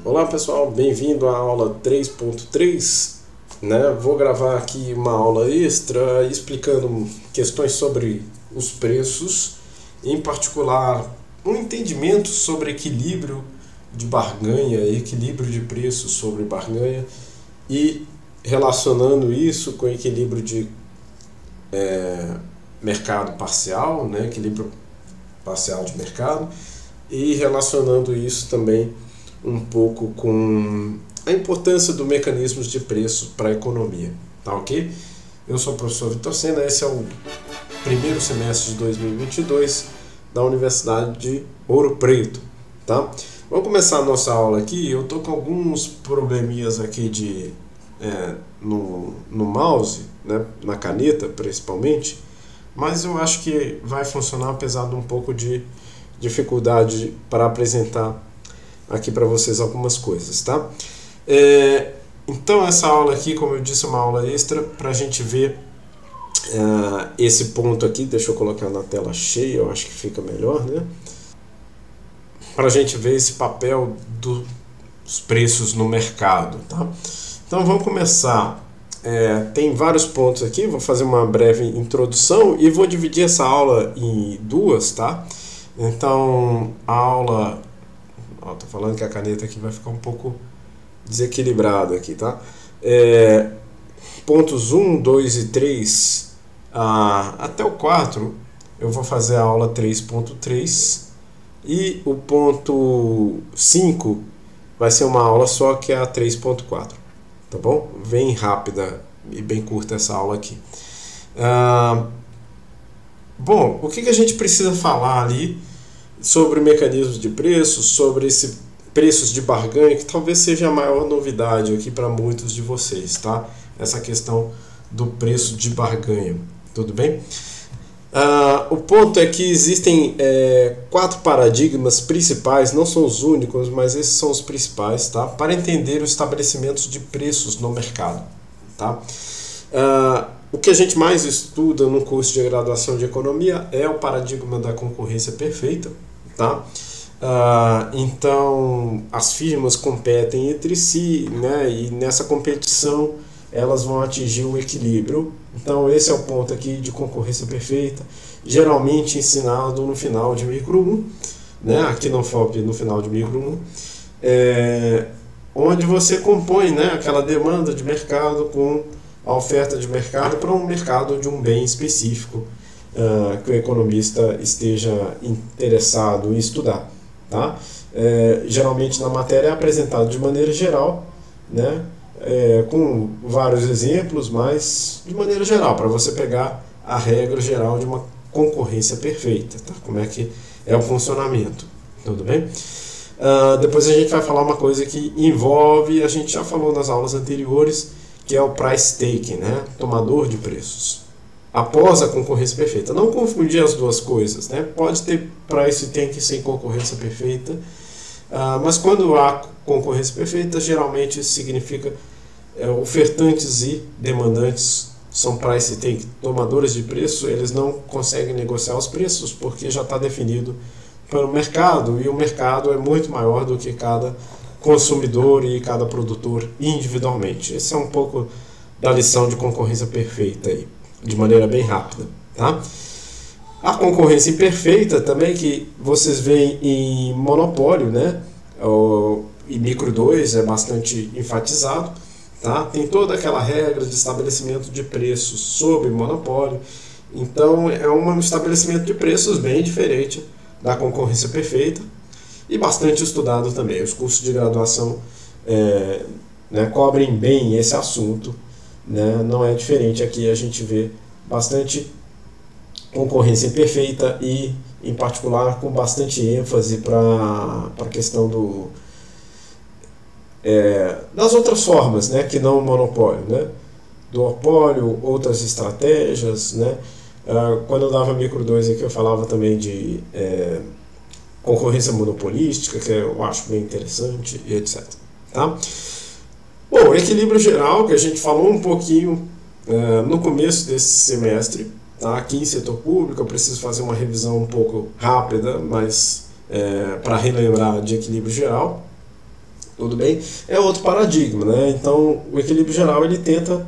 Olá pessoal, bem-vindo à aula 3.3, né? Vou gravar aqui uma aula extra explicando questões sobre os preços, em particular um entendimento sobre equilíbrio de barganha, equilíbrio de preços sobre barganha e relacionando isso com equilíbrio de mercado parcial, né? Equilíbrio parcial de mercado, e relacionando isso também um pouco com a importância do mecanismos de preço para a economia, tá ok? Eu sou o professor Vitor Sena, esse é o primeiro semestre de 2022 da Universidade de Ouro Preto, tá? Vamos começar a nossa aula aqui. Eu tô com alguns probleminhas aqui no mouse, né, na caneta principalmente, mas eu acho que vai funcionar apesar de um pouco de dificuldade para apresentar aqui para vocês algumas coisas, tá? Então essa aula aqui, como eu disse, é uma aula extra para a gente ver esse ponto aqui. Deixa eu colocar na tela cheia, eu acho que fica melhor, né? Para a gente ver esse papel dos preços no mercado, tá? Então vamos começar. Tem vários pontos aqui, vou fazer uma breve introdução e vou dividir essa aula em duas, tá? Então a aula... tô falando que a caneta aqui vai ficar um pouco desequilibrada aqui, tá? Pontos 1, 2 e 3 até o 4 eu vou fazer a aula 3.3 e o ponto 5 vai ser uma aula só, que é a 3.4, tá bom? Bem rápida e bem curta essa aula aqui. Bom, o que a gente precisa falar ali sobre mecanismos de preços, sobre esse preços de barganha, que talvez seja a maior novidade aqui para muitos de vocês, tá? Essa questão do preço de barganha, tudo bem? O ponto é que existem 4 paradigmas principais, não são os únicos, mas esses são os principais, tá? Para entender os estabelecimentos de preços no mercado, tá? O que a gente mais estuda no curso de graduação de economia é o paradigma da concorrência perfeita, tá? Então as firmas competem entre si, né? E nessa competição elas vão atingir um equilíbrio. Então esse é o ponto aqui de concorrência perfeita, geralmente ensinado no final de micro 1, né? Aqui no FOP, no final de micro 1, onde você compõe, né, aquela demanda de mercado com a oferta de mercado para um mercado de um bem específico que o economista esteja interessado em estudar, tá? Geralmente na matéria é apresentado de maneira geral, né, com vários exemplos, mas de maneira geral, para você pegar a regra geral de uma concorrência perfeita, tá? Como é que é o funcionamento, tudo bem? Depois a gente vai falar uma coisa que envolve, a gente já falou nas aulas anteriores, que é o price taking, né? Tomador de preços. Após a concorrência perfeita. Não confundir as duas coisas, né? Pode ter price taking sem concorrência perfeita, mas quando há concorrência perfeita, geralmente isso significa ofertantes e demandantes são price taking, tomadores de preço. Eles não conseguem negociar os preços porque já está definido pelo mercado, e o mercado é muito maior do que cada consumidor e cada produtor individualmente. Esse é um pouco da lição de concorrência perfeita aí, de maneira bem rápida, tá? A concorrência imperfeita também, que vocês veem em monopólio, né? E micro 2 é bastante enfatizado, tá? Tem toda aquela regra de estabelecimento de preços sob monopólio. Então é um estabelecimento de preços bem diferente da concorrência perfeita e bastante estudado também. Os cursos de graduação né, cobrem bem esse assunto, né? Não é diferente aqui, a gente vê bastante concorrência imperfeita e, em particular, com bastante ênfase para a questão das outras formas, né, que não o monopólio, né? Duopólio, outras estratégias, né? Quando eu dava micro 2 aqui, eu falava também de concorrência monopolística, que eu acho bem interessante, e etc. Tá? Bom, equilíbrio geral, que a gente falou um pouquinho no começo desse semestre, tá? Aqui em setor público eu preciso fazer uma revisão um pouco rápida, mas para relembrar de equilíbrio geral. tudo bem? É outro paradigma, né? Então, o equilíbrio geral ele tenta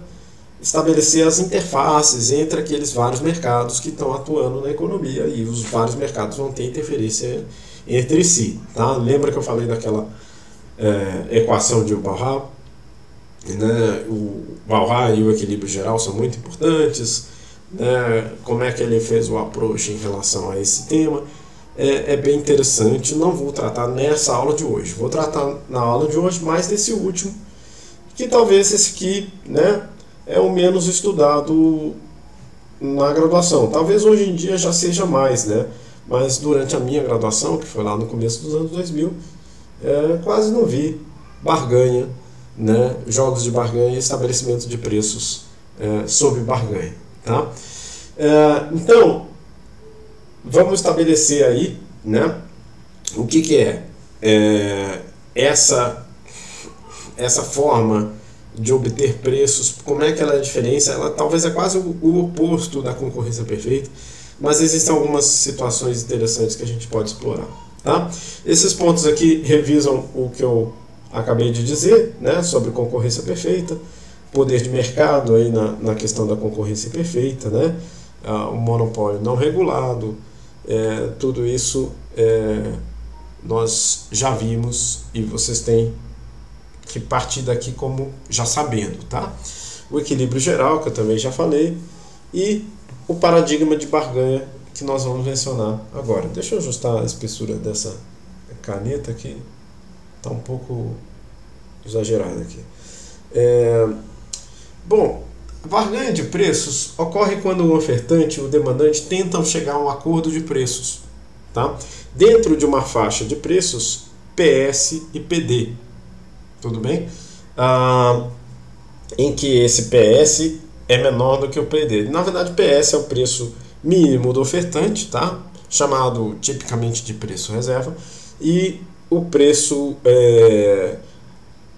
estabelecer as interfaces entre aqueles vários mercados que estão atuando na economia, e os vários mercados vão ter interferência entre si, tá? Lembra que eu falei daquela equação de Bauhaus, né? O Bauhaus e o equilíbrio geral são muito importantes, né? Como é que ele fez o approach em relação a esse tema? É bem interessante. Não vou tratar nessa aula de hoje, vou tratar na aula de hoje mais desse último, que talvez esse aqui, né, é o menos estudado na graduação. Talvez hoje em dia já seja mais, né? Mas durante a minha graduação, que foi lá no começo dos anos 2000, quase não vi barganha, né? Jogos de barganha e estabelecimento de preços sob barganha, tá? Então, vamos estabelecer aí, né, o que é essa forma de obter preços, como é que ela é a diferença. Ela talvez é quase o oposto da concorrência perfeita, mas existem algumas situações interessantes que a gente pode explorar, tá? Esses pontos aqui revisam o que eu acabei de dizer, né, sobre concorrência perfeita, poder de mercado aí na questão da concorrência perfeita, né, o monopólio não regulado, tudo isso nós já vimos e vocês têm que partir daqui como já sabendo, tá? O equilíbrio geral, que eu também já falei, e o paradigma de barganha, que nós vamos mencionar agora. Deixa eu ajustar a espessura dessa caneta aqui, tá um pouco exagerada aqui. Bom, a barganha de preços ocorre quando o ofertante e o demandante tentam chegar a um acordo de preços, tá? Dentro de uma faixa de preços PS e PD, tudo bem? Em que esse PS é menor do que o PD. Na verdade, PS é o preço mínimo do ofertante, tá? Chamado tipicamente de preço reserva, e o preço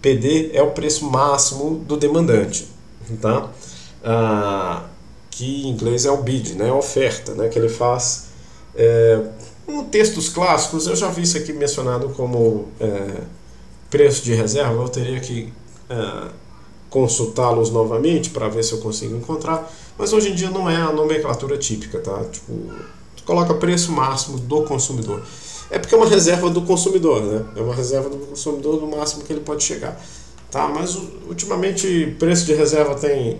PD é o preço máximo do demandante, tá? Que em inglês é o bid, né? A oferta, né? Que ele faz. Em textos clássicos eu já vi isso aqui mencionado como preço de reserva. Eu teria que consultá-los novamente para ver se eu consigo encontrar, mas hoje em dia não é a nomenclatura típica, tá? Tipo, tu coloca preço máximo do consumidor. É porque é uma reserva do consumidor, né? É uma reserva do consumidor do máximo que ele pode chegar, tá? Mas ultimamente preço de reserva tem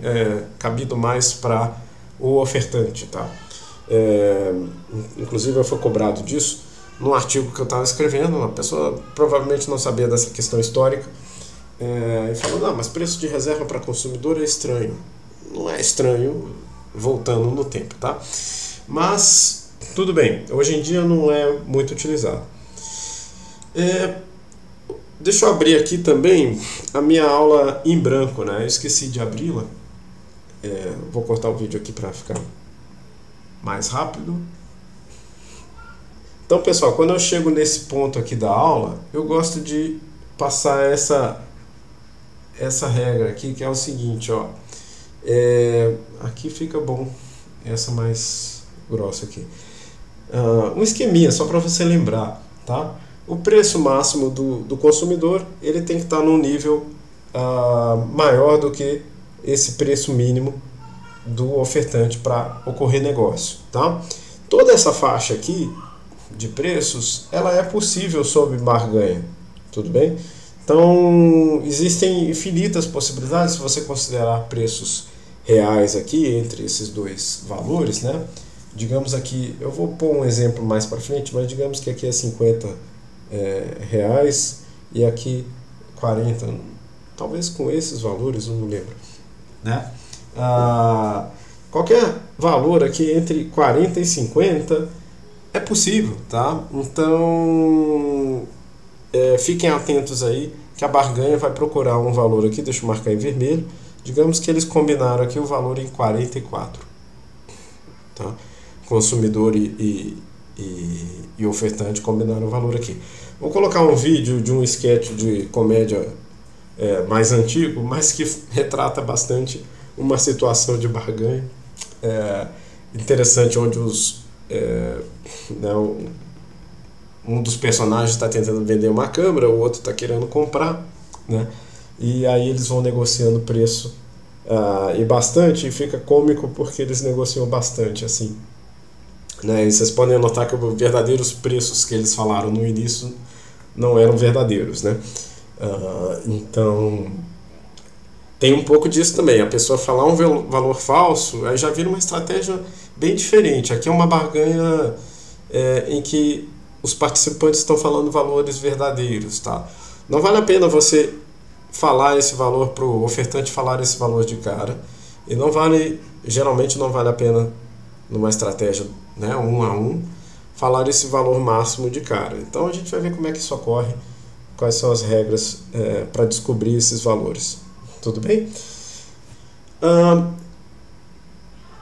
cabido mais para o ofertante, tá? Inclusive eu fui cobrado disso num artigo que eu estava escrevendo. Uma pessoa provavelmente não sabia dessa questão histórica, e falou: não, mas preço de reserva para consumidor é estranho. Não é estranho, voltando no tempo, tá? Mas tudo bem, hoje em dia não é muito utilizado. Deixa eu abrir aqui também a minha aula em branco, né? Eu esqueci de abri-la. Vou cortar o vídeo aqui para ficar mais rápido. Então, pessoal, quando eu chego nesse ponto aqui da aula, eu gosto de passar essa regra aqui, que é o seguinte, ó. Aqui fica bom, essa mais grossa aqui. Um esqueminha, só para você lembrar, tá? O preço máximo do consumidor, ele tem que estar num nível maior do que esse preço mínimo do ofertante para ocorrer negócio, tá? Toda essa faixa aqui de preços, ela é possível sob barganha, tudo bem? Então, existem infinitas possibilidades se você considerar preços reais aqui entre esses dois valores, né? Digamos aqui, eu vou pôr um exemplo mais para frente, mas digamos que aqui é 50 reais e aqui 40, talvez com esses valores, eu não lembro, né? Qualquer valor aqui entre 40 e 50 é possível, tá? Então, fiquem atentos aí que a barganha vai procurar um valor aqui, deixa eu marcar em vermelho. Digamos que eles combinaram aqui o valor em 44, tá? Consumidor e ofertante combinaram o valor aqui. Vou colocar um vídeo de um sketch de comédia mais antigo, mas que retrata bastante uma situação de barganha interessante, onde um dos personagens está tentando vender uma câmera, o outro está querendo comprar, né? E aí eles vão negociando o preço e bastante, e fica cômico porque eles negociam bastante, assim, né? E vocês podem notar que os verdadeiros preços que eles falaram no início não eram verdadeiros, né? Então tem um pouco disso também. A pessoa falar um valor falso, aí já vira uma estratégia bem diferente. Aqui é uma barganha em que os participantes estão falando valores verdadeiros, tá? Não vale a pena você falar esse valor para o ofertante falar esse valor de cara, e geralmente não vale a pena numa estratégia, né, 1 a 1, falar esse valor máximo de cara. Então a gente vai ver como é que isso ocorre, quais são as regras para descobrir esses valores. Tudo bem?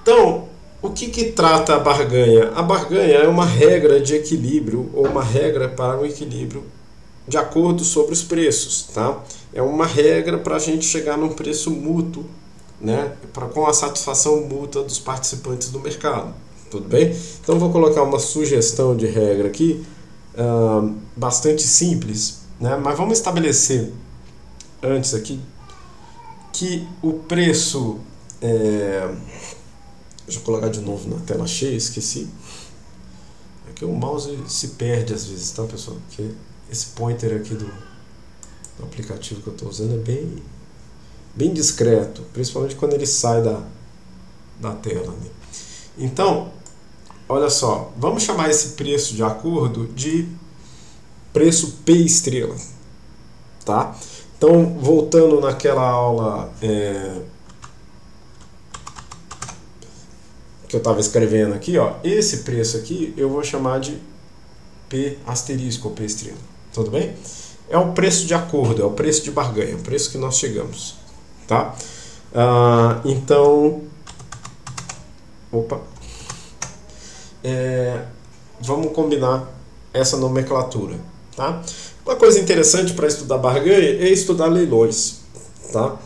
Então, o que trata a barganha? A barganha é uma regra de equilíbrio, ou uma regra para um equilíbrio de acordo sobre os preços, tá? É uma regra para a gente chegar num preço mútuo, né? Com a satisfação mútua dos participantes do mercado. Tudo bem? Então vou colocar uma sugestão de regra aqui, bastante simples, né? Mas vamos estabelecer antes aqui que o preço... Deixa eu colocar de novo na tela cheia, esqueci. Aqui o mouse se perde às vezes, tá, pessoal? Porque esse pointer aqui do aplicativo que eu estou usando é bem discreto, principalmente quando ele sai da tela, né? Então, olha só, vamos chamar esse preço de acordo de preço P estrela, tá? Então, voltando naquela aula que eu estava escrevendo aqui, ó, esse preço aqui eu vou chamar de P asterisco ou P estrela, tudo bem? É o preço de acordo, é o preço de barganha, o preço que nós chegamos, tá? Então, vamos combinar essa nomenclatura, tá? Uma coisa interessante para estudar barganha é estudar leilões, tá?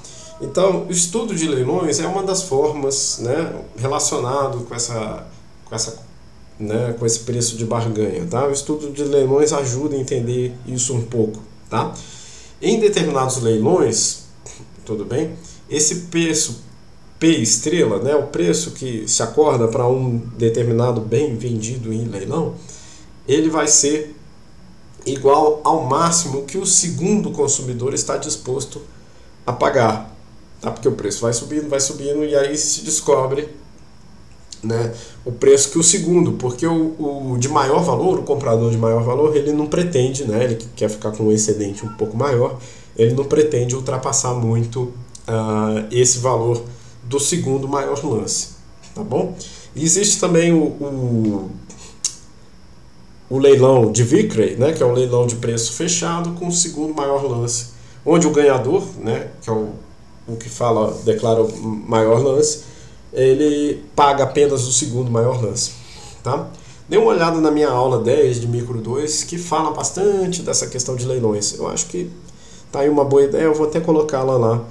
Então, o estudo de leilões é uma das formas, né, relacionado com esse preço de barganha, tá? O estudo de leilões ajuda a entender isso um pouco, tá? Em determinados leilões, tudo bem? Esse preço P estrela, né, o preço que se acorda para um determinado bem vendido em leilão, ele vai ser igual ao máximo que o segundo consumidor está disposto a pagar, tá? Porque o preço vai subindo e aí se descobre, né, o preço que o segundo, porque o de maior valor, o comprador de maior valor, ele não pretende, né, ele quer ficar com um excedente um pouco maior, ele não pretende ultrapassar muito esse valor do segundo maior lance, tá bom? E existe também o leilão de Vickrey, né, que é um leilão de preço fechado com o segundo maior lance, onde o ganhador, né, que é o que declara o maior lance, ele paga apenas o segundo maior lance, tá? Dê uma olhada na minha aula 10 de Micro 2, que fala bastante dessa questão de leilões. Eu acho que tá aí uma boa ideia, eu vou até colocá-la lá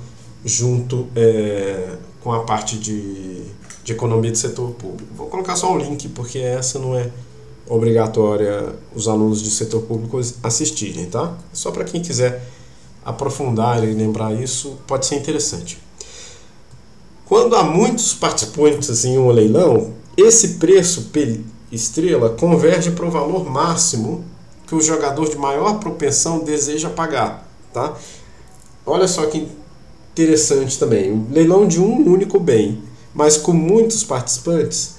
junto com a parte de economia do setor público. Vou colocar só um link, porque essa não é obrigatória os alunos do setor público assistirem, tá? Só para quem quiser aprofundar e lembrar isso, pode ser interessante. Quando há muitos participantes em um leilão, esse preço P estrela converge para o valor máximo que o jogador de maior propensão deseja pagar, tá? Olha só que interessante também, um leilão de um único bem, mas com muitos participantes,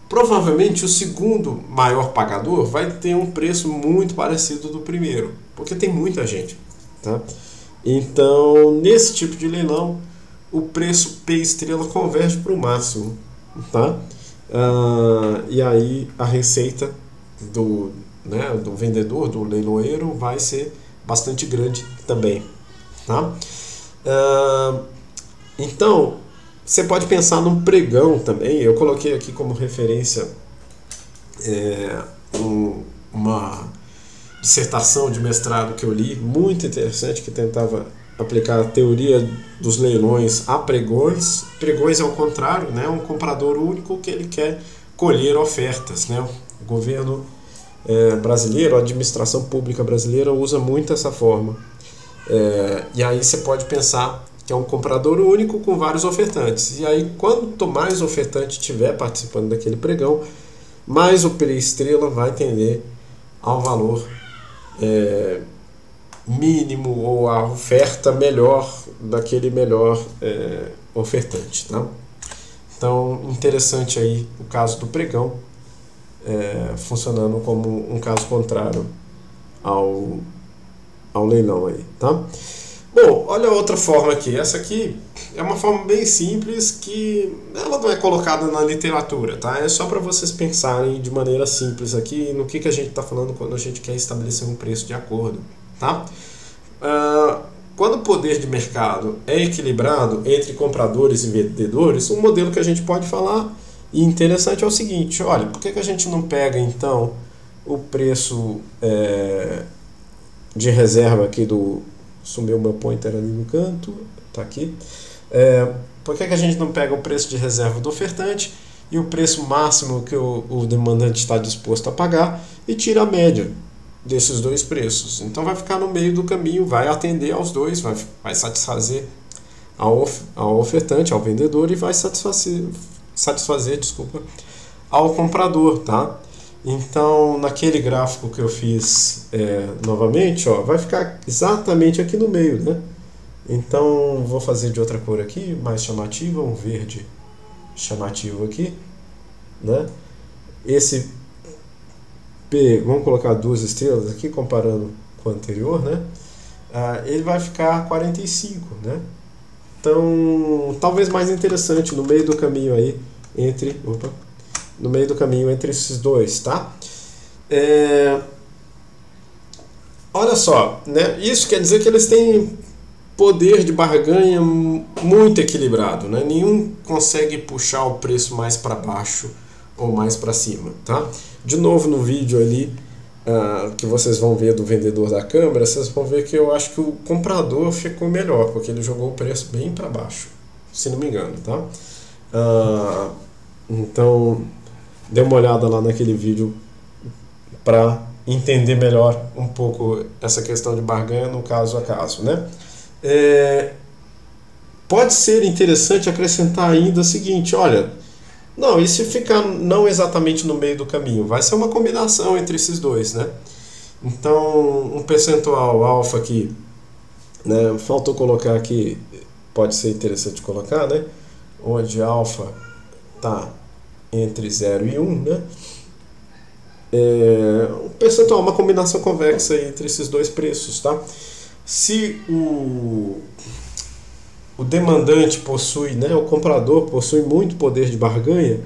provavelmente o segundo maior pagador vai ter um preço muito parecido do primeiro, porque tem muita gente, tá? Então, nesse tipo de leilão, o preço P estrela converge para o máximo, tá? E aí a receita do vendedor, do leiloeiro, vai ser bastante grande também, tá? Então, você pode pensar num pregão também. Eu coloquei aqui como referência uma dissertação de mestrado que eu li, muito interessante, que tentava aplicar a teoria dos leilões a pregões. Pregões é o contrário, né? Um comprador único que ele quer colher ofertas, né? O governo brasileiro, a administração pública brasileira usa muito essa forma. E aí você pode pensar que é um comprador único com vários ofertantes. E aí, quanto mais ofertante tiver participando daquele pregão, mais o pré-estrela vai tender ao valor mínimo ou a oferta melhor daquele melhor ofertante, tá? Então, interessante aí o caso do pregão funcionando como um caso contrário ao leilão aí, tá? Bom, olha outra forma aqui. Essa aqui é uma forma bem simples que ela não é colocada na literatura, tá? É só para vocês pensarem de maneira simples aqui no que a gente está falando quando a gente quer estabelecer um preço de acordo, tá? Quando o poder de mercado é equilibrado entre compradores e vendedores, um modelo que a gente pode falar e interessante é o seguinte: olha, por que a gente não pega então o preço de reserva aqui do... Sumiu meu pointer ali no canto, tá aqui. Por que a gente não pega o preço de reserva do ofertante e o preço máximo que o demandante está disposto a pagar e tira a média desses dois preços? Então vai ficar no meio do caminho, vai atender aos dois, vai satisfazer ao ofertante, ao vendedor, e vai satisfazer, ao comprador, tá? Então, naquele gráfico que eu fiz novamente, ó, vai ficar exatamente aqui no meio, né? Então, vou fazer de outra cor aqui, mais chamativa, um verde chamativo aqui, né? Esse P, vamos colocar 2 estrelas aqui, comparando com o anterior, né? Ele vai ficar 45, né? Então, talvez mais interessante, no meio do caminho aí, no meio do caminho entre esses dois, tá? Olha só, né? Isso quer dizer que eles têm poder de barganha muito equilibrado, né? Nenhum consegue puxar o preço mais para baixo ou mais para cima, tá? De novo, no vídeo ali que vocês vão ver do vendedor da câmera, vocês vão ver que eu acho que o comprador ficou melhor, porque ele jogou o preço bem para baixo, se não me engano, tá? Então, dê uma olhada lá naquele vídeo para entender melhor um pouco essa questão de barganha no caso a caso, né? Pode ser interessante acrescentar ainda o seguinte: olha, não, e se ficar não exatamente no meio do caminho? Vai ser uma combinação entre esses dois, né? Então, um percentual alfa aqui, né? Faltou colocar aqui, pode ser interessante colocar, né? Onde alfa está entre 0 e 1, né? Um percentual, uma combinação convexa entre esses dois preços, tá? Se o demandante possui, né, o comprador possui muito poder de barganha,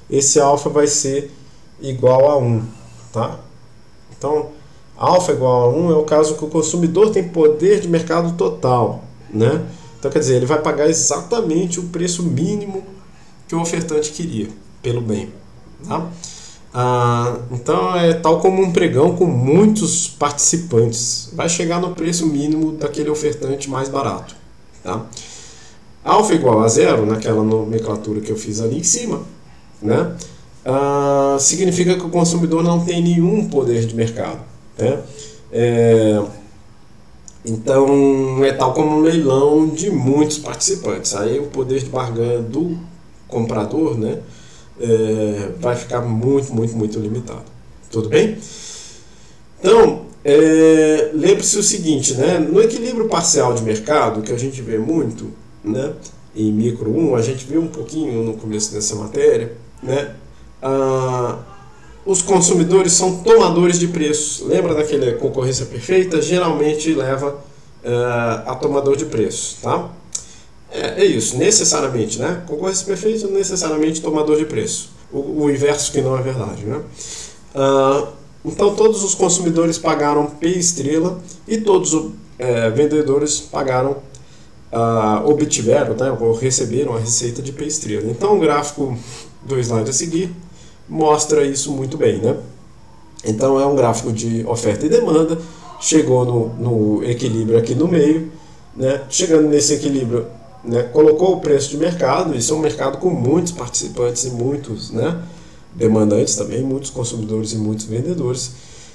esse alfa vai ser igual a 1, tá? Então, alfa igual a 1 é o caso que o consumidor tem poder de mercado total, né? Então, quer dizer, ele vai pagar exatamente o preço mínimo que o ofertante queria pelo bem, tá? Então é tal como um pregão com muitos participantes, vai chegar no preço mínimo daquele ofertante mais barato, tá? Alfa igual a 0, naquela nomenclatura que eu fiz ali em cima, né? Significa que o consumidor não tem nenhum poder de mercado, né? Então é tal como um leilão de muitos participantes. Aí o poder de barganha do comprador, né, vai ficar muito, muito, muito limitado. Tudo bem? Então, lembre-se o seguinte, né, no equilíbrio parcial de mercado, que a gente vê muito, né, em micro 1, a gente viu um pouquinho no começo dessa matéria, né, os consumidores são tomadores de preços. Lembra daquela concorrência perfeita? Geralmente leva a tomador de preços, tá? É isso, necessariamente, né? Concorrência perfeita, necessariamente tomador de preço. O inverso que não é verdade, né? Então todos os consumidores pagaram P estrela e todos os vendedores pagaram, obtiveram, né, ou receberam a receita de P estrela. Então o gráfico do slide a seguir mostra isso muito bem, né? Então é um gráfico de oferta e demanda, chegou no equilíbrio aqui no meio, né? Chegando nesse equilíbrio, né, colocou o preço de mercado. Isso é um mercado com muitos participantes e muitos, né, demandantes também, muitos consumidores e muitos vendedores.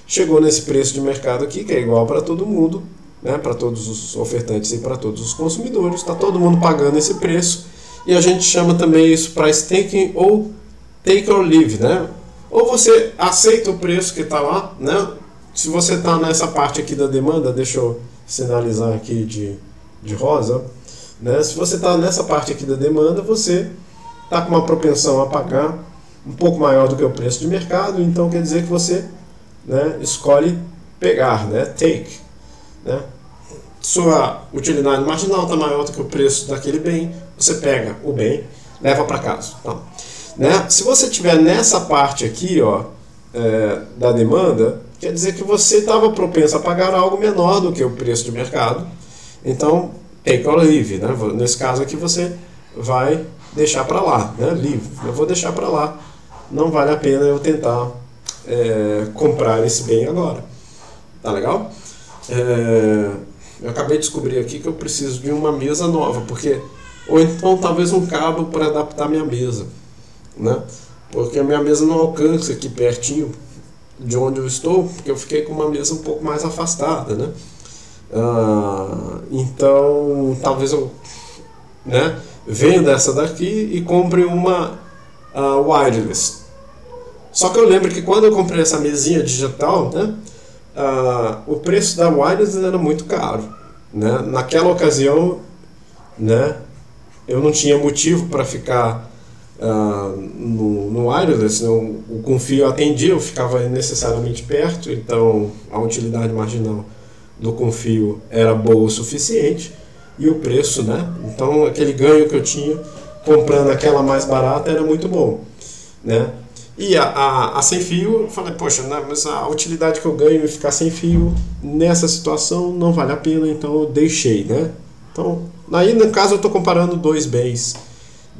Chegou nesse preço de mercado aqui, que é igual para todo mundo, né, para todos os ofertantes e para todos os consumidores, está todo mundo pagando esse preço, e a gente chama também isso price taking ou take or leave, né? Ou você aceita o preço que está lá, né? Se você está nessa parte aqui da demanda, deixa eu sinalizar aqui de rosa, né? Se você está nessa parte aqui da demanda, você está com uma propensão a pagar um pouco maior do que o preço de mercado, então quer dizer que você, né, escolhe pegar, né? Take, né? Sua utilidade marginal está maior do que o preço daquele bem, você pega o bem, leva para casa. Tá? Né? Se você estiver nessa parte aqui, ó, da demanda, quer dizer que você estava propenso a pagar algo menor do que o preço de mercado. Então, take or leave, né? Nesse caso aqui você vai deixar para lá, né? Leave, eu vou deixar para lá, não vale a pena eu tentar comprar esse bem agora. Tá legal? Eu acabei de descobrir aqui que eu preciso de uma mesa nova, ou então talvez um cabo para adaptar minha mesa, né? Porque a minha mesa não alcança aqui pertinho de onde eu estou, porque eu fiquei com uma mesa um pouco mais afastada, né? Então talvez eu, né, venda essa daqui e compre uma wireless. Só que eu lembro que quando eu comprei essa mesinha digital, né, o preço da wireless era muito caro, né? Naquela ocasião, né, eu não tinha motivo para ficar no wireless, né? O com fio atendia, eu ficava necessariamente perto, então a utilidade marginal do com fio era boa o suficiente, e o preço, né? Então aquele ganho que eu tinha comprando aquela mais barata era muito bom, né? E a sem fio, eu falei, poxa, né, mas a utilidade que eu ganho em ficar sem fio nessa situação não vale a pena, então eu deixei, né? Então, aí no caso eu estou comparando dois bens,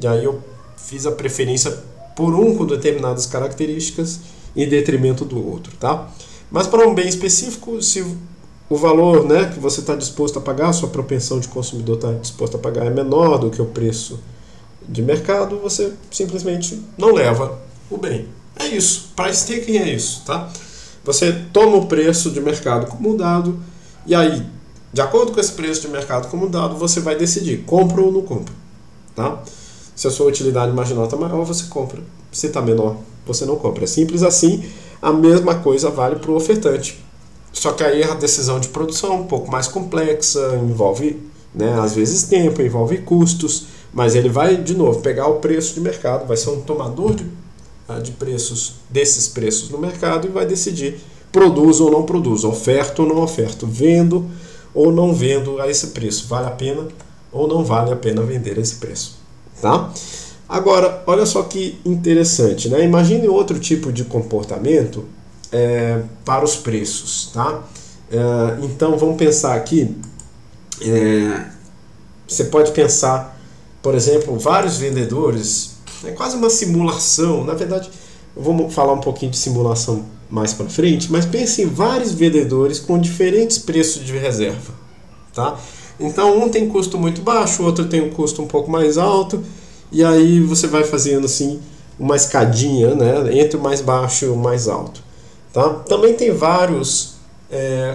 e aí eu fiz a preferência por um com determinadas características em detrimento do outro, tá? Mas para um bem específico, se o valor, né, que você está disposto a pagar, a sua propensão de consumidor está disposto a pagar é menor do que o preço de mercado, você simplesmente não leva o bem. É isso, price taking é isso, tá? Você toma o preço de mercado como dado, e aí, de acordo com esse preço de mercado como dado, você vai decidir, compra ou não compra, tá? Se a sua utilidade marginal está maior, você compra. Se está menor, você não compra. É simples assim. A mesma coisa vale para o ofertante. Só que aí a decisão de produção é um pouco mais complexa, envolve, né, às vezes tempo, envolve custos, mas ele vai, de novo, pegar o preço de mercado, vai ser um tomador de preços, desses preços no mercado, e vai decidir produzo ou não produzo, oferto ou não oferto, vendo ou não vendo a esse preço, vale a pena ou não vale a pena vender a esse preço. Tá? Agora, olha só que interessante, né? Imagine outro tipo de comportamento para os preços, tá? Então, vamos pensar aqui, você pode pensar, por exemplo, vários vendedores, é quase uma simulação, na verdade, eu vou falar um pouquinho de simulação mais para frente, mas pense em vários vendedores com diferentes preços de reserva, tá? Então um tem custo muito baixo, o outro tem um custo um pouco mais alto, e aí você vai fazendo assim uma escadinha, né, entre o mais baixo e o mais alto, tá? Também tem vários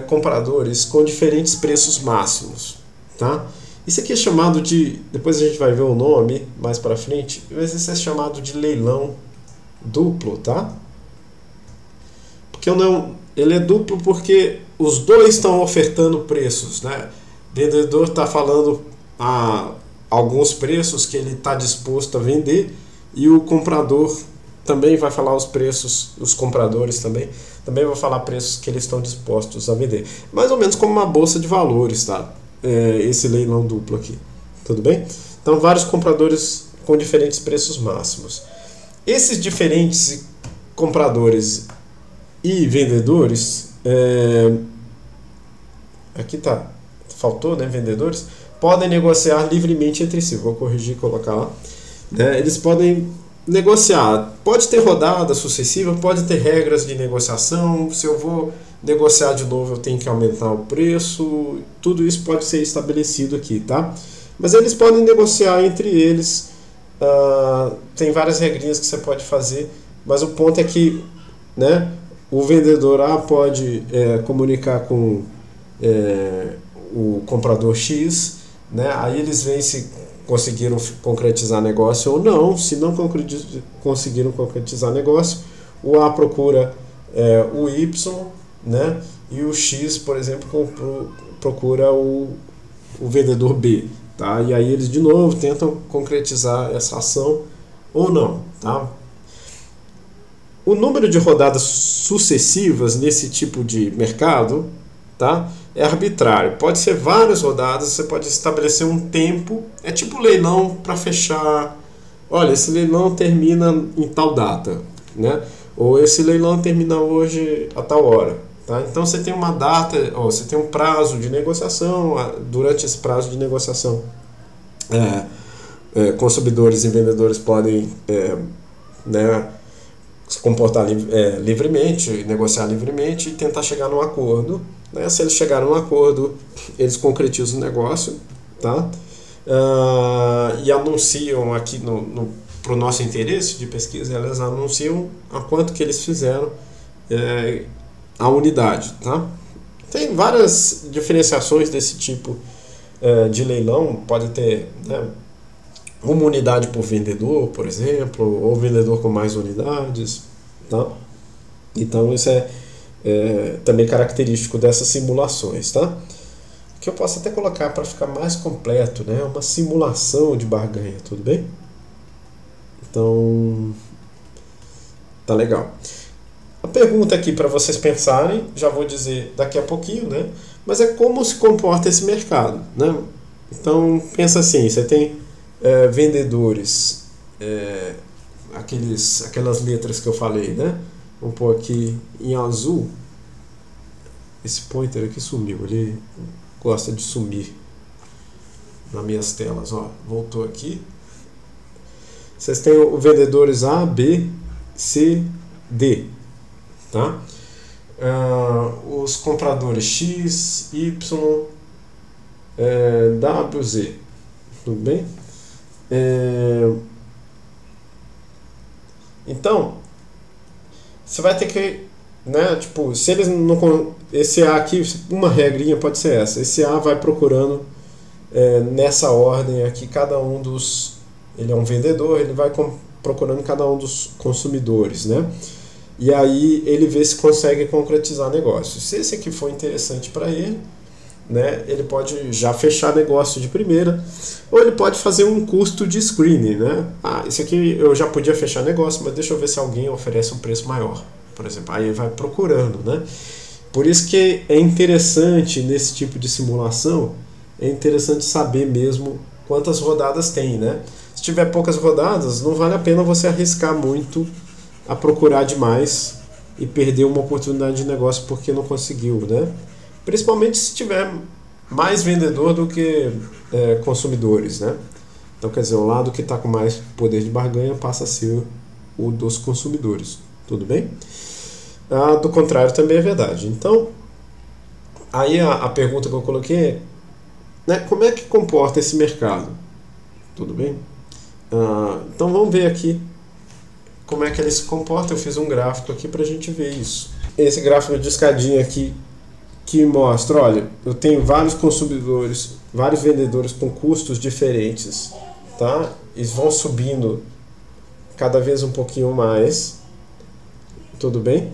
compradores com diferentes preços máximos, tá? Isso aqui é chamado de, depois a gente vai ver o nome mais para frente, mas isso é chamado de leilão duplo, tá? Porque ele é duplo porque os dois estão ofertando preços, né? O vendedor está falando alguns preços que ele está disposto a vender, e o comprador também vai falar os preços, os compradores também vão falar preços que eles estão dispostos a vender. Mais ou menos como uma bolsa de valores, tá? Esse leilão duplo aqui, tudo bem? Então vários compradores com diferentes preços máximos. Esses diferentes compradores e vendedores, aqui tá, faltou, né, vendedores, podem negociar livremente entre si. Vou corrigir e colocar lá, né? Eles podem negociar, pode ter rodada sucessiva, pode ter regras de negociação. Se eu vou negociar de novo, eu tenho que aumentar o preço, tudo isso pode ser estabelecido aqui, tá? Mas eles podem negociar entre eles, tem várias regrinhas que você pode fazer, mas o ponto é que, né, o vendedor A pode comunicar com o comprador X, né? Aí eles veem se conseguiram concretizar negócio ou não. Se não conseguiram concretizar negócio, o A procura o Y, né? E o X, por exemplo, procura o vendedor B, tá? E aí eles de novo tentam concretizar essa ação ou não, tá? O número de rodadas sucessivas nesse tipo de mercado, tá, é arbitrário. Pode ser várias rodadas, você pode estabelecer um tempo, é tipo leilão para fechar. Olha, esse leilão termina em tal data, né? Ou esse leilão termina hoje a tal hora. Tá? Então você tem uma data, você tem um prazo de negociação. Durante esse prazo de negociação, consumidores e vendedores podem né, se comportar livremente, negociar livremente e tentar chegar num acordo. Né? Se eles chegarem num acordo, eles concretizam o negócio, tá? E anunciam aqui para o nosso interesse de pesquisa, elas anunciam a quanto que eles fizeram a unidade, tá? Tem várias diferenciações desse tipo de leilão. Pode ter, né, uma unidade por vendedor, por exemplo, ou vendedor com mais unidades, tá? Então isso é também característico dessas simulações, tá? Que eu posso até colocar para ficar mais completo, né? Uma simulação de barganha, tudo bem? Então tá legal. A pergunta aqui para vocês pensarem, já vou dizer daqui a pouquinho, né? Mas é como se comporta esse mercado, né? Então pensa assim, você tem vendedores, aquelas letras que eu falei, né? Vamos pôr aqui em azul. Esse pointer aqui sumiu, ele gosta de sumir nas minhas telas, ó. Voltou aqui. Vocês têm os vendedores A, B, C, D, tá? Os compradores X, Y, W, Z, tudo bem? Então, você vai ter que, né, tipo, se eles não, esse A aqui, uma regrinha pode ser essa, esse A vai procurando nessa ordem aqui, cada um dos, ele é um vendedor, ele vai procurando cada um dos consumidores, né? E aí ele vê se consegue concretizar negócio. Se esse aqui for interessante para ele, né, ele pode já fechar negócio de primeira, ou ele pode fazer um custo de screening, né? Esse aqui eu já podia fechar negócio, mas deixa eu ver se alguém oferece um preço maior, por exemplo. Aí ele vai procurando, né? Por isso que é interessante nesse tipo de simulação, é interessante saber mesmo quantas rodadas tem, né? Se tiver poucas rodadas, não vale a pena você arriscar muito a procurar demais e perder uma oportunidade de negócio porque não conseguiu, né? Principalmente se tiver mais vendedor do que consumidores, né? Então, quer dizer, o lado que está com mais poder de barganha passa a ser o dos consumidores, tudo bem? Do contrário também é verdade. Então, aí a pergunta que eu coloquei é, né, como é que comporta esse mercado? Tudo bem? Então vamos ver aqui como é que ele se comporta. Eu fiz um gráfico aqui para a gente ver isso. Esse gráfico de escadinha aqui que mostra, olha, eu tenho vários consumidores, vários vendedores com custos diferentes, tá? Eles vão subindo cada vez um pouquinho mais, tudo bem?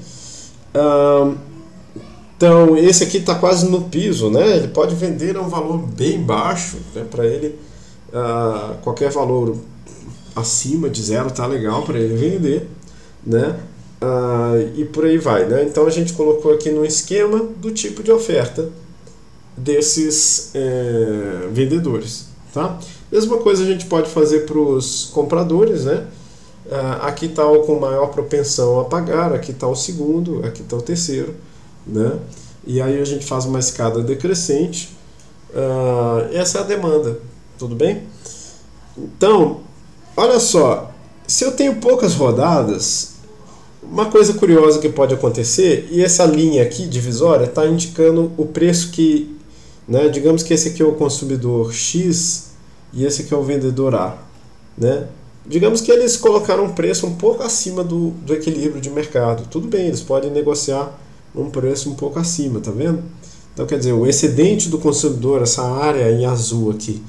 Então esse aqui está quase no piso, né? Ele pode vender a um valor bem baixo, né? Para ele qualquer valor acima de zero tá legal para ele vender, né? E por aí vai, né? Então a gente colocou aqui no esquema do tipo de oferta desses vendedores, tá? Mesma coisa a gente pode fazer para os compradores, né? Aqui está o com maior propensão a pagar, aqui está o segundo, aqui está o terceiro, né? E aí a gente faz uma escada decrescente. Essa é a demanda, tudo bem? Então, olha só, se eu tenho poucas rodadas, uma coisa curiosa que pode acontecer, e essa linha aqui divisória está indicando o preço que, né, digamos que esse aqui é o consumidor X e esse aqui é o vendedor A, né? Digamos que eles colocaram um preço um pouco acima do equilíbrio de mercado. Tudo bem, eles podem negociar um preço um pouco acima, tá vendo? Então, quer dizer, o excedente do consumidor, essa área em azul aqui,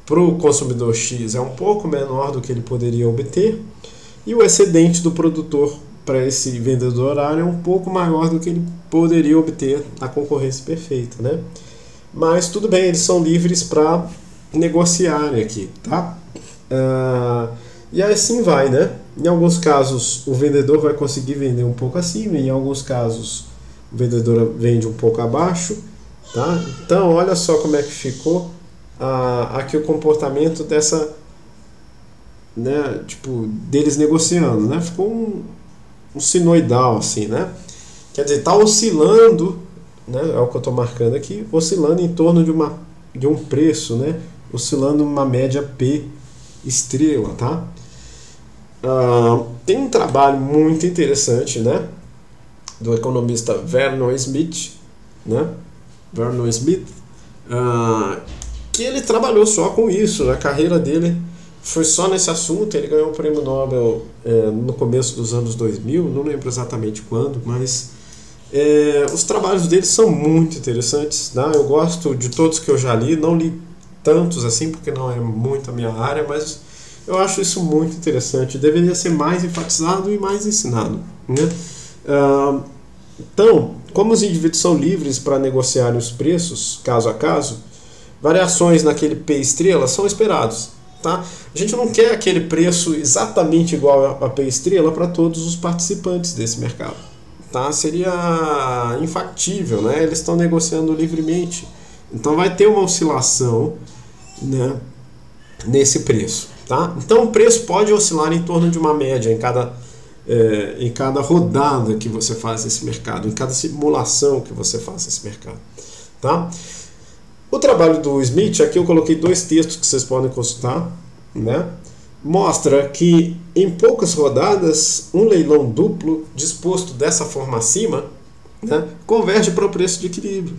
para o consumidor X é um pouco menor do que ele poderia obter, e o excedente do produtor para esse vendedor horário é um pouco maior do que ele poderia obter na concorrência perfeita, né? Mas tudo bem, eles são livres para negociarem aqui, tá? E assim vai, né? Em alguns casos o vendedor vai conseguir vender um pouco acima, em alguns casos o vendedor vende um pouco abaixo, tá? Então olha só como é que ficou aqui o comportamento dessa, né, tipo, deles negociando, né? Ficou um sinoidal assim, né? Quer dizer, está oscilando, né? É o que eu estou marcando aqui, oscilando em torno de um preço, né? Oscilando uma média P estrela, tá? Tem um trabalho muito interessante, né, do economista Vernon Smith, né? Vernon Smith, que ele trabalhou só com isso, né? A carreira dele foi só nesse assunto. Ele ganhou o prêmio Nobel no começo dos anos 2000, não lembro exatamente quando, mas os trabalhos dele são muito interessantes, né? Eu gosto de todos que eu já li, não li tantos assim porque não é muito a minha área, mas eu acho isso muito interessante, deveria ser mais enfatizado e mais ensinado, né? Então, como os indivíduos são livres para negociarem os preços, caso a caso, variações naquele P estrela são esperados, tá? A gente não quer aquele preço exatamente igual a P estrela para todos os participantes desse mercado, tá? Seria infactível, né? Eles estão negociando livremente, então vai ter uma oscilação, né, nesse preço. Tá? Então o preço pode oscilar em torno de uma média em cada rodada que você faz nesse mercado, em cada simulação que você faz nesse mercado. Tá? O trabalho do Smith, aqui eu coloquei dois textos que vocês podem consultar, né? Mostra que em poucas rodadas um leilão duplo disposto dessa forma acima, né, converge para o preço de equilíbrio.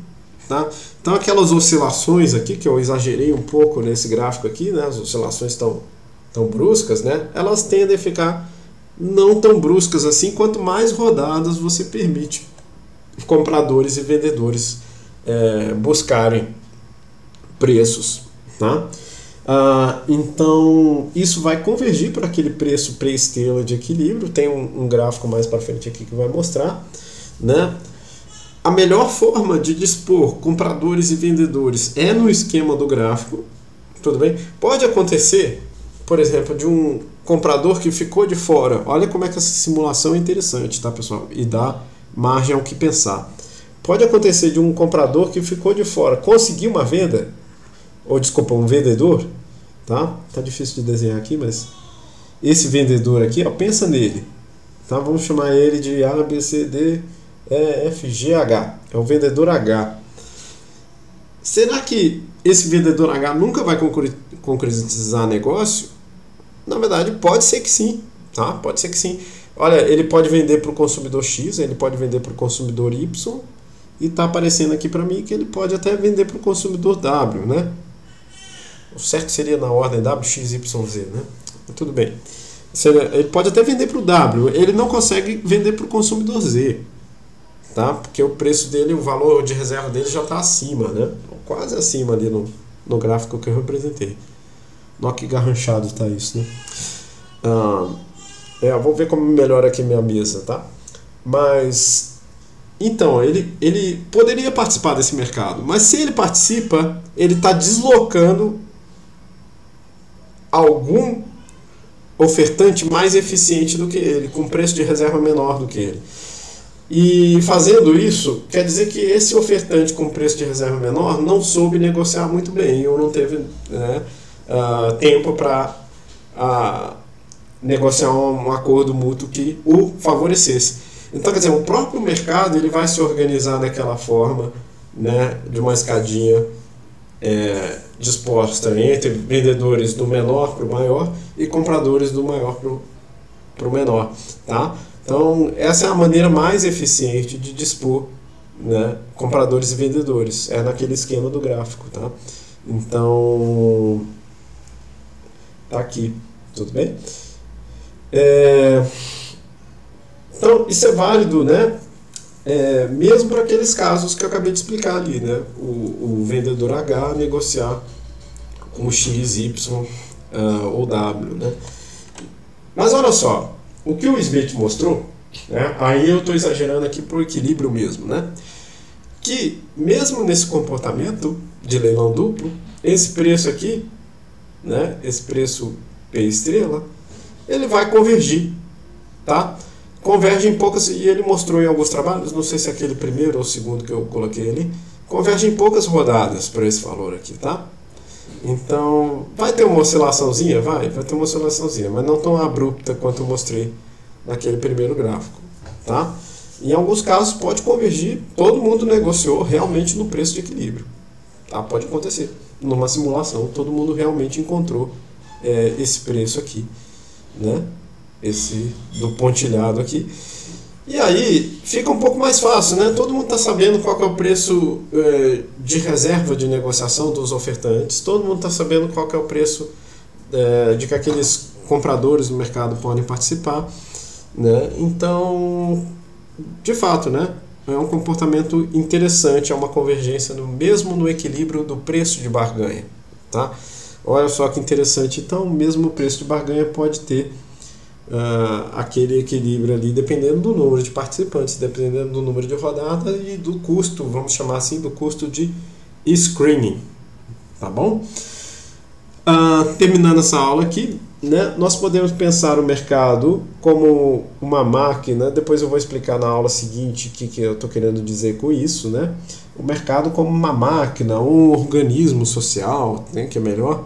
Tá? Então aquelas oscilações aqui, que eu exagerei um pouco nesse gráfico aqui, né, as oscilações tão bruscas, né, elas tendem a ficar não tão bruscas assim, quanto mais rodadas você permite compradores e vendedores buscarem preços. Tá? Então isso vai convergir para aquele preço pré-estrela de equilíbrio. Tem um gráfico mais para frente aqui que vai mostrar, né? A melhor forma de dispor compradores e vendedores é no esquema do gráfico, tudo bem? Pode acontecer, por exemplo, de um comprador que ficou de fora. Olha como é que essa simulação é interessante, tá, pessoal? E dá margem ao que pensar. Pode acontecer de um comprador que ficou de fora conseguir uma venda, ou desculpa, um vendedor, tá? Tá difícil de desenhar aqui, mas esse vendedor aqui, ó, pensa nele, tá? Vamos chamar ele de A, B, C, D, E, F, G, H. É o vendedor H. Será que esse vendedor H nunca vai concretizar negócio? Na verdade, pode ser que sim, tá? Pode ser que sim. Olha, ele pode vender para o consumidor X, ele pode vender para o consumidor Y, e está aparecendo aqui para mim que ele pode até vender para o consumidor W, né? O certo seria na ordem W, X, Y, Z, né? Tudo bem. Ele pode até vender para o W, ele não consegue vender para o consumidor Z, tá? Porque o preço dele, o valor de reserva dele já está acima, né? Quase acima ali no gráfico que eu representei. Olha que garranchado está isso, né? Vou ver como melhora aqui minha mesa, tá? Mas então, ele poderia participar desse mercado, mas se ele participa, ele está deslocando algum ofertante mais eficiente do que ele, com preço de reserva menor do que ele. E fazendo isso, quer dizer que esse ofertante com preço de reserva menor não soube negociar muito bem, ou não teve, né, tempo para negociar um acordo mútuo que o favorecesse. Então, quer dizer, o próprio mercado ele vai se organizar daquela forma, né, de uma escadinha disposta entre vendedores do menor para o maior e compradores do maior para o menor, tá? Então, essa é a maneira mais eficiente de dispor, né, compradores e vendedores, é naquele esquema do gráfico, tá? Então, tá aqui, tudo bem? Então, isso é válido, né, mesmo para aqueles casos que eu acabei de explicar ali, né? O vendedor H negociar com o X, Y ou W, né? Mas olha só, o que o Smith mostrou, né? Aí eu estou exagerando aqui para o equilíbrio mesmo, né? Que mesmo nesse comportamento de leilão duplo, esse preço aqui, né? Esse preço P estrela, ele vai convergir, tá? Converge em poucas, e ele mostrou em alguns trabalhos, não sei se é aquele primeiro ou segundo que eu coloquei ali, converge em poucas rodadas para esse valor aqui, tá? Então, vai ter uma oscilaçãozinha? Vai ter uma oscilaçãozinha, mas não tão abrupta quanto eu mostrei naquele primeiro gráfico, tá? Em alguns casos pode convergir, todo mundo negociou realmente no preço de equilíbrio, tá? Pode acontecer, numa simulação, todo mundo realmente encontrou esse preço aqui, né? Esse do pontilhado aqui. E aí fica um pouco mais fácil, né? Todo mundo está sabendo qual que é o preço de reserva de negociação dos ofertantes, todo mundo está sabendo qual que é o preço de que aqueles compradores do mercado podem participar, né? Então, de fato, né? É um comportamento interessante, é uma convergência mesmo no equilíbrio do preço de barganha, tá? Olha só que interessante, então mesmo o preço de barganha pode ter aquele equilíbrio ali, dependendo do número de participantes, dependendo do número de rodadas e do custo, vamos chamar assim, do custo de screening, tá bom? Terminando essa aula aqui, né, nós podemos pensar o mercado como uma máquina, depois eu vou explicar na aula seguinte o que eu estou querendo dizer com isso, né? O mercado como uma máquina, um organismo social, né, que é melhor.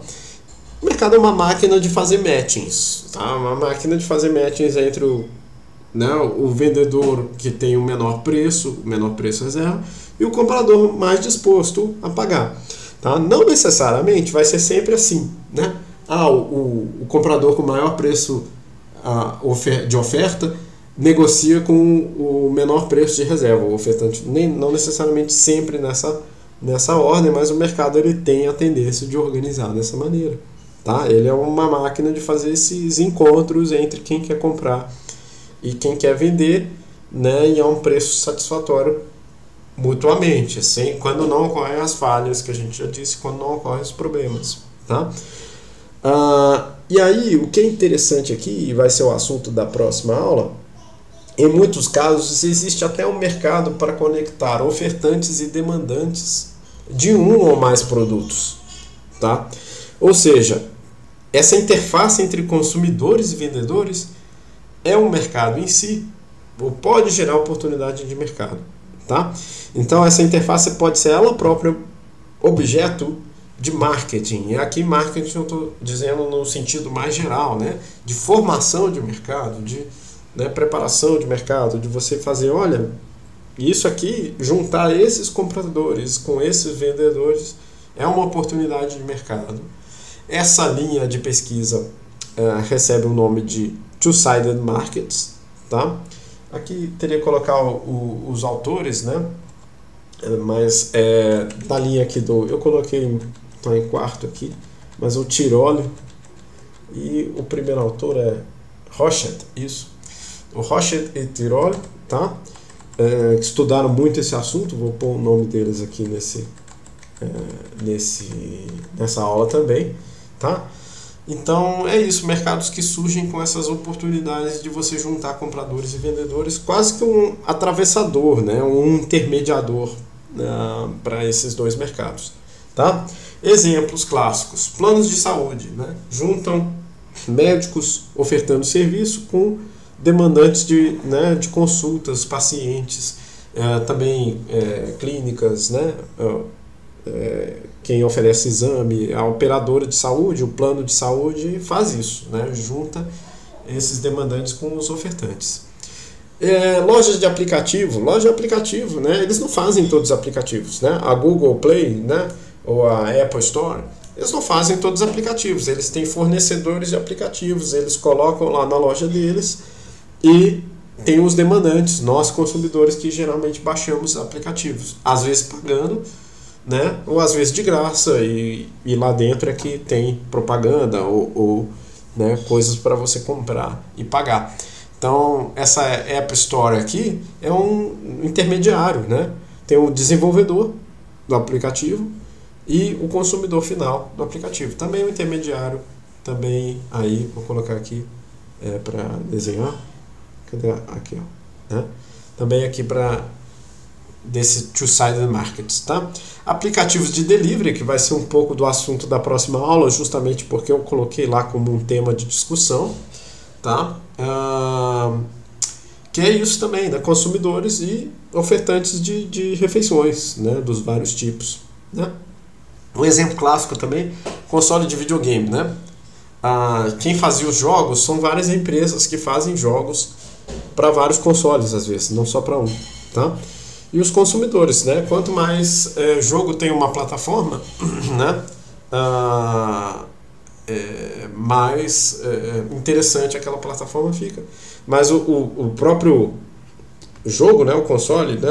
O mercado é uma máquina de fazer matchings, tá? Uma máquina de fazer matchings entre o vendedor que tem o menor preço reserva, e o comprador mais disposto a pagar, tá? Não necessariamente vai ser sempre assim, né? O comprador com maior preço de oferta negocia com o menor preço de reserva, o ofertante não necessariamente sempre nessa ordem, mas o mercado ele tem a tendência de organizar dessa maneira. Tá? Ele é uma máquina de fazer esses encontros entre quem quer comprar e quem quer vender, né? E a um preço satisfatório mutuamente, assim, quando não ocorrem as falhas que a gente já disse, quando não ocorrem os problemas. Tá? E aí, o que é interessante aqui, e vai ser o assunto da próxima aula, em muitos casos existe até um mercado para conectar ofertantes e demandantes de um ou mais produtos. Tá? Ou seja, essa interface entre consumidores e vendedores é um mercado em si, ou pode gerar oportunidade de mercado, tá? Então essa interface pode ser ela própria objeto de marketing. E aqui marketing eu estou dizendo no sentido mais geral, né? De formação de mercado, de preparação de mercado, de você fazer, olha, isso aqui, juntar esses compradores com esses vendedores é uma oportunidade de mercado. Essa linha de pesquisa recebe o nome de Two-Sided Markets, tá? Aqui teria que colocar os autores, né? Mas da linha aqui eu coloquei, tá em quarto aqui, mas o Tirole e o primeiro autor é Rochet, isso. O Rochet e Tirole, tá? Estudaram muito esse assunto, vou pôr o nome deles aqui nessa aula também. Tá? Então é isso, mercados que surgem com essas oportunidades de você juntar compradores e vendedores, quase que um atravessador, né? Um intermediador para esses dois mercados. Tá? Exemplos clássicos, planos de saúde, né? Juntam médicos ofertando serviço com demandantes de consultas, pacientes, também clínicas, né? Quem oferece exame, a operadora de saúde, o plano de saúde faz isso, né? Junta esses demandantes com os ofertantes. Loja de aplicativo, né? Eles não fazem todos os aplicativos, né? A Google Play, né? Ou a Apple Store, eles não fazem todos os aplicativos, eles têm fornecedores de aplicativos, eles colocam lá na loja deles e tem os demandantes, nós consumidores que geralmente baixamos aplicativos, às vezes pagando, né? Ou às vezes de graça, e lá dentro é que tem propaganda ou né, coisas para você comprar e pagar. Então, essa App Store aqui é um intermediário, né? Tem o desenvolvedor do aplicativo e o consumidor final do aplicativo. Também um intermediário, também aí, vou colocar aqui para desenhar. Cadê? Aqui, ó, né? Também aqui para desse two-sided markets, tá? Aplicativos de delivery, que vai ser um pouco do assunto da próxima aula, justamente porque eu coloquei lá como um tema de discussão, tá? Que é isso também, né? Consumidores e ofertantes de refeições, né? Dos vários tipos, né? Um exemplo clássico também, console de videogame, né? Quem fazia os jogos são várias empresas que fazem jogos para vários consoles, às vezes, não só para um, tá? E os consumidores, né? Quanto mais jogo tem uma plataforma, né? Mais interessante aquela plataforma fica. Mas o próprio jogo, né? O console, né?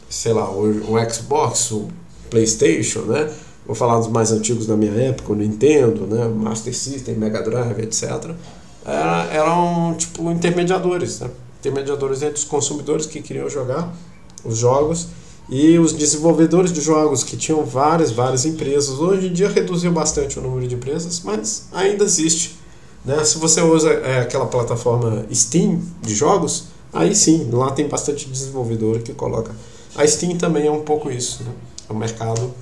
Sei lá, o Xbox, o PlayStation, né? Vou falar dos mais antigos da minha época, o Nintendo, né? O Master System, Mega Drive, etc. Eram tipo intermediadores, né? Intermediadores entre os consumidores que queriam jogar os jogos e os desenvolvedores de jogos, que tinham várias empresas. Hoje em dia reduziu bastante o número de empresas, mas ainda existe, né? Se você usa aquela plataforma Steam de jogos, aí sim, lá tem bastante desenvolvedor que coloca. A Steam também é um pouco isso, né? É um mercado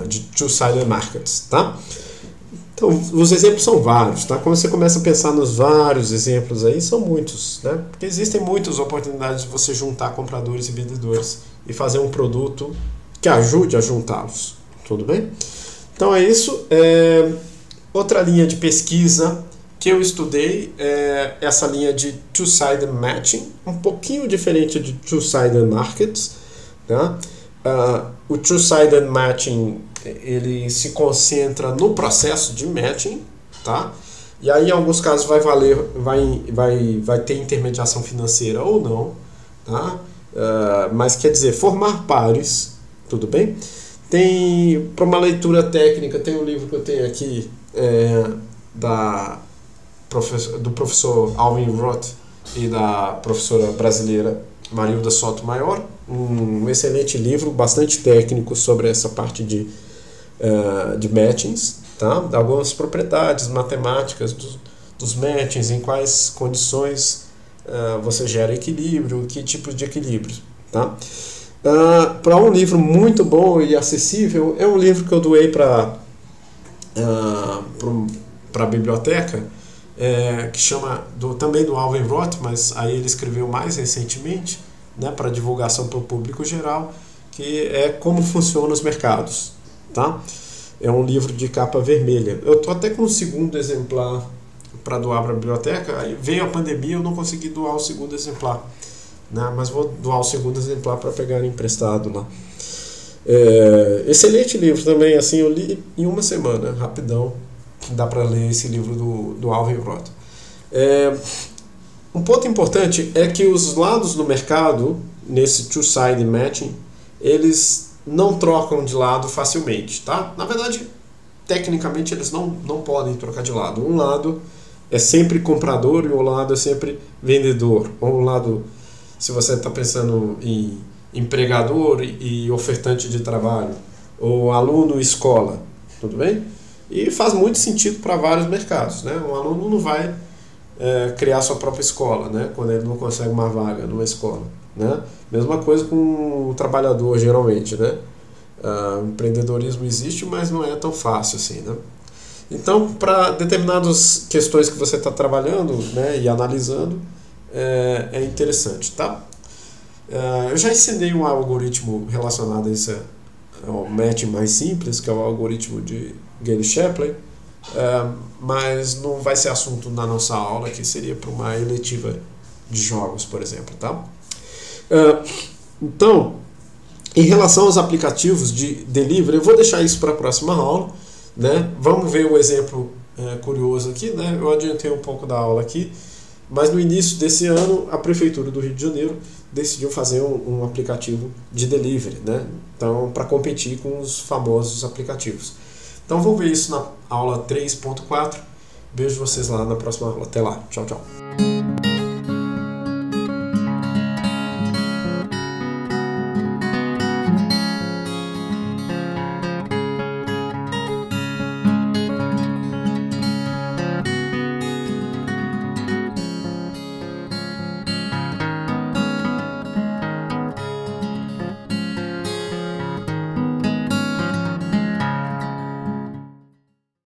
de two-sided markets, tá? Então, os exemplos são vários, tá? Quando você começa a pensar nos vários exemplos aí, são muitos, né? Porque existem muitas oportunidades de você juntar compradores e vendedores e fazer um produto que ajude a juntá-los, tudo bem? Então é isso. Outra linha de pesquisa que eu estudei é essa linha de two-sided matching, um pouquinho diferente de two-sided markets, tá? O two-sided matching, ele se concentra no processo de matching, tá? E aí em alguns casos vai ter intermediação financeira ou não, tá? Mas quer dizer, formar pares, tudo bem? Tem, para uma leitura técnica, tem um livro que eu tenho aqui do professor Alvin Roth e da professora brasileira Marilda Sotomayor, um excelente livro, bastante técnico sobre essa parte de matchings, tá? Algumas propriedades matemáticas dos matchings, em quais condições você gera equilíbrio, que tipos de equilíbrio, tá? Para um livro muito bom e acessível, é um livro que eu doei para a biblioteca, que chama também do Alvin Roth, mas aí ele escreveu mais recentemente, né, para divulgação para o público geral, que é Como Funcionam os Mercados, tá? É um livro de capa vermelha. Eu estou até com o segundo exemplar para doar para a biblioteca. Aí veio a pandemia, eu não consegui doar o segundo exemplar, né? Mas vou doar o segundo exemplar para pegar emprestado lá. Excelente livro também, assim, eu li em uma semana, rapidão. Dá para ler esse livro do Alvin Roth. Um ponto importante é que os lados do mercado, nesse two-sided matching, eles não trocam de lado facilmente, tá? Na verdade, tecnicamente, eles não podem trocar de lado. Um lado é sempre comprador e o lado é sempre vendedor. Ou um lado, se você está pensando em empregador e ofertante de trabalho, ou aluno e escola, tudo bem? E faz muito sentido para vários mercados, né? Um aluno não vai criar sua própria escola, né? Quando ele não consegue uma vaga numa escola, né? Mesma coisa com o trabalhador, geralmente, né? O empreendedorismo existe, mas não é tão fácil assim, né? Então, para determinadas questões que você está trabalhando, né, e analisando, é interessante, tá? Eu já ensinei um algoritmo relacionado a esse ao match mais simples, que é o algoritmo de Gale-Shapley, mas não vai ser assunto na nossa aula, que seria para uma eletiva de jogos, por exemplo, tá? Então, em relação aos aplicativos de delivery, eu vou deixar isso para a próxima aula, né? Vamos ver um exemplo curioso aqui, né? Eu adiantei um pouco da aula aqui, mas no início desse ano a Prefeitura do Rio de Janeiro decidiu fazer um aplicativo de delivery, né? Então, para competir com os famosos aplicativos. Então vamos ver isso na aula 3.4, Vejo vocês lá na próxima aula. Até lá. Tchau, tchau.